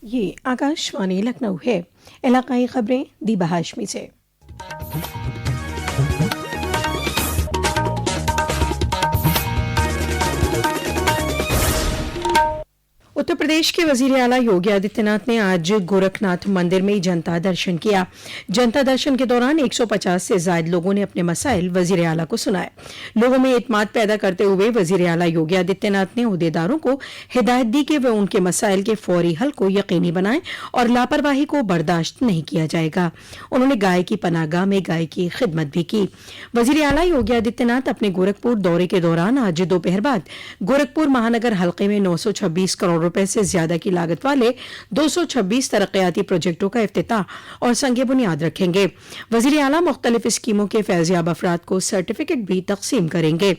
یہ آکاشوانی لکھنؤ ہے۔ علاقائی خبریں دیبا ہاشمی سے۔ اتر پردیش کے وزیر اعلیٰ یوگی آدتیہ ناتھ نے آج گورکھ ناتھ مندر میں جنتا درشن کیا۔ جنتا درشن کے دوران 150 سے زائد لوگوں نے اپنے مسائل وزیر اعلیٰ کو سنائے۔ لوگوں میں اعتماد پیدا کرتے ہوئے وزیر اعلیٰ یوگی آدتیہ ناتھ نے عہدیداروں کو ہدایت دی کہ وہ ان کے مسائل کے فوری حل کو یقینی بنائیں اور لاپرواہی کو برداشت نہیں کیا جائے گا۔ انہوں نے گائے کی پناہ گاہ میں گائے کی خدمت بھی کی۔ وزیر اعلیٰ یوگی آدتیہ ناتھ اپنے گورکھپور دورے کے دوران آج دوپہر بعد گورکھپور مہانگر حلقے میں 926 کروڑ روپے سے زیادہ کی لاگت والے 226 ترقیاتی پروجیکٹوں کا افتتاح اور سنگ بنیاد رکھیں گے۔ وزیر اعلیٰ مختلف اسکیموں کے فیض یاب افراد کو سرٹیفکیٹ بھی تقسیم کریں گے۔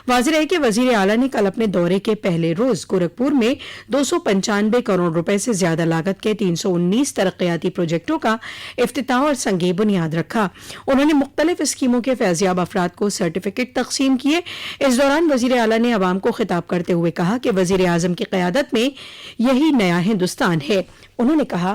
واضح ہے کہ وزیر اعلیٰ نے کل اپنے دورے کے پہلے روز گورکھپور میں 295 کروڑ روپے سے زیادہ لاگت کے 319 ترقیاتی پروجیکٹوں کا افتتاح اور سنگ بنیاد رکھا۔ انہوں نے مختلف اسکیموں کے فیض یاب افراد کو سرٹیفکیٹ تقسیم کیے۔ اس دوران وزیر اعلیٰ نے عوام کو خطاب کرتے ہوئے کہا کہ وزیر اعظم کی قیادت میں یہی نیا ہندوستان ہے۔ انہوں نے کہا،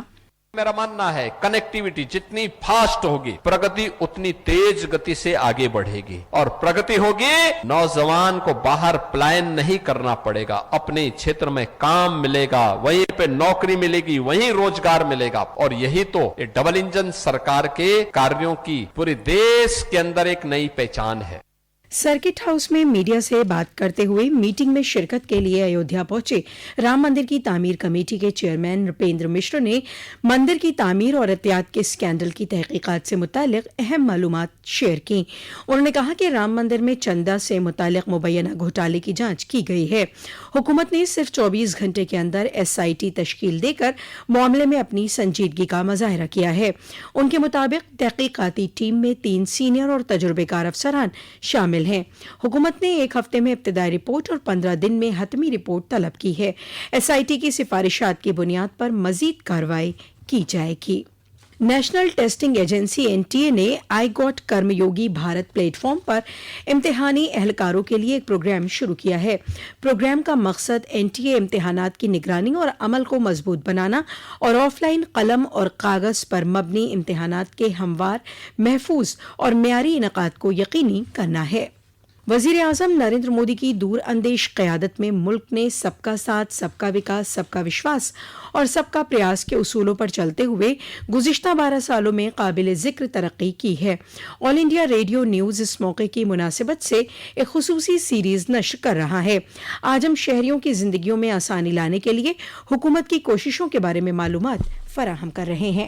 میرا ماننا ہے کنیکٹیویٹی جتنی فاسٹ ہوگی پرگتی اتنی تیز گتی سے آگے بڑھے گی، اور پرگتی ہوگی نوجوان کو باہر پلائن نہیں کرنا پڑے گا، اپنے چھیتر میں کام ملے گا، وہیں پہ نوکری ملے گی، وہیں روزگار ملے گا، اور یہی تو ڈبل انجن سرکار کے کاریوں کی پورے دیش کے اندر ایک نئی پہچان ہے۔ سرکٹ ہاؤس میں میڈیا سے بات کرتے ہوئے میٹنگ میں شرکت کے لیے ایودھیا پہنچے رام مندر کی تعمیر کمیٹی کے چیئرمین نرپیندر مشر نے مندر کی تعمیر اور احتیاط کے اسکینڈل کی تحقیقات سے متعلق اہم معلومات شیئر کی۔ انہوں نے کہا کہ رام مندر میں چندہ سے متعلق مبینہ گھوٹالے کی جانچ کی گئی ہے۔ حکومت نے صرف 24 گھنٹے کے اندر SIT تشکیل دے کر معاملے میں اپنی سنجیدگی کا مظاہرہ کیا ہے۔ ان کے مطابق تحقیقاتی ٹیم میں 3 سینئر اور تجربے کار افسران شامل ہیں۔ حکومت نے 1 ہفتے میں ابتدائی رپورٹ اور 15 دن میں حتمی رپورٹ طلب کی ہے۔ SIT کی سفارشات کی بنیاد پر مزید کارروائی کی جائے گی۔ نیشنل ٹیسٹنگ ایجنسی NTA نے آئی گاٹ کرم یوگی بھارت پلیٹ فارم پر امتحانی اہلکاروں کے لیے ایک پروگرام شروع کیا ہے۔ پروگرام کا مقصد NTA امتحانات کی نگرانی اور عمل کو مضبوط بنانا اور آف لائن قلم اور کاغذ پر مبنی امتحانات کے ہموار، محفوظ اور معیاری انعقاد کو یقینی کرنا ہے۔ وزیر اعظم نریندر مودی کی دور اندیش قیادت میں ملک نے سب کا ساتھ، سب کا وکاس، سب کا وشواس اور سب کا پریاس کے اصولوں پر چلتے ہوئے گزشتہ 12 سالوں میں قابل ذکر ترقی کی ہے۔ آل انڈیا ریڈیو نیوز اس موقع کی مناسبت سے ایک خصوصی سیریز نشر کر رہا ہے۔ آج ہم شہریوں کی زندگیوں میں آسانی لانے کے لیے حکومت کی کوششوں کے بارے میں معلومات فراہم کر رہے ہیں۔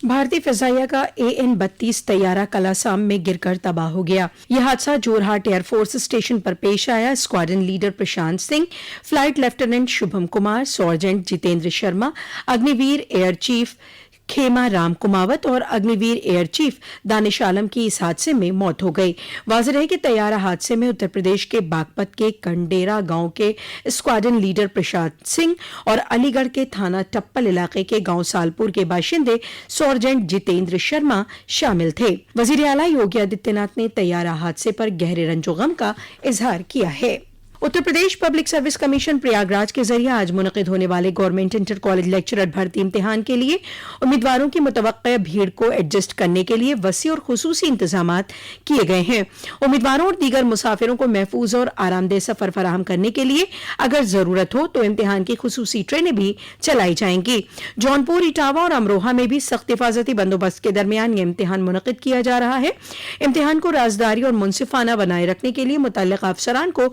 بھارتی فضائیہ کا AN-32 طیارہ کل آسام میں گر کر تباہ ہو گیا۔ یہ حادثہ جورہاٹ ایئر فورس اسٹیشن پر پیش آیا۔ Squadron leader Prashant Singh, flight lieutenant Shubham Kumar, sergeant Jitendra Sharma, Agniveer air chief Khema Ram Kumawat اور Agniveer air chief Danish Alam کی اس حادثے میں موت ہو گئی۔ واضح ہے کہ طیارہ حادثے میں اتر پردیش کے باغپت کے کنڈیرا گاؤں کے اسکواڈرن لیڈر پرشانت سنگھ اور علی گڑھ کے تھانہ ٹپل علاقے کے گاؤں سالپور کے باشندے سارجنٹ جتیندر شرما شامل تھے۔ وزیر اعلیٰ یوگی آدتیہ ناتھ نے طیارہ حادثے پر گہرے رنج و غم کا اظہار کیا ہے۔ Uttar Pradesh public service commission Prayagraj کے ذریعے آج منعقد ہونے والے گورنمنٹ انٹر کالج لیکچرر بھرتی امتحان کے لیے امیدواروں کی متوقع بھیڑ کو ایڈجسٹ کرنے کے لیے وسیع اور خصوصی انتظامات کیے گئے ہیں۔ امیدواروں اور دیگر مسافروں کو محفوظ اور آرام دہ سفر فراہم کرنے کے لیے اگر ضرورت ہو تو امتحان کی خصوصی ٹرینیں بھی چلائی جائیں گی۔ جونپور، اٹاوا اور امروہہ میں بھی سخت حفاظتی بندوبست کے درمیان یہ امتحان منعقد کیا جا رہا ہے۔ امتحان کو رازداری اور منصفانہ بنائے رکھنے کے لیے متعلقہ افسران کو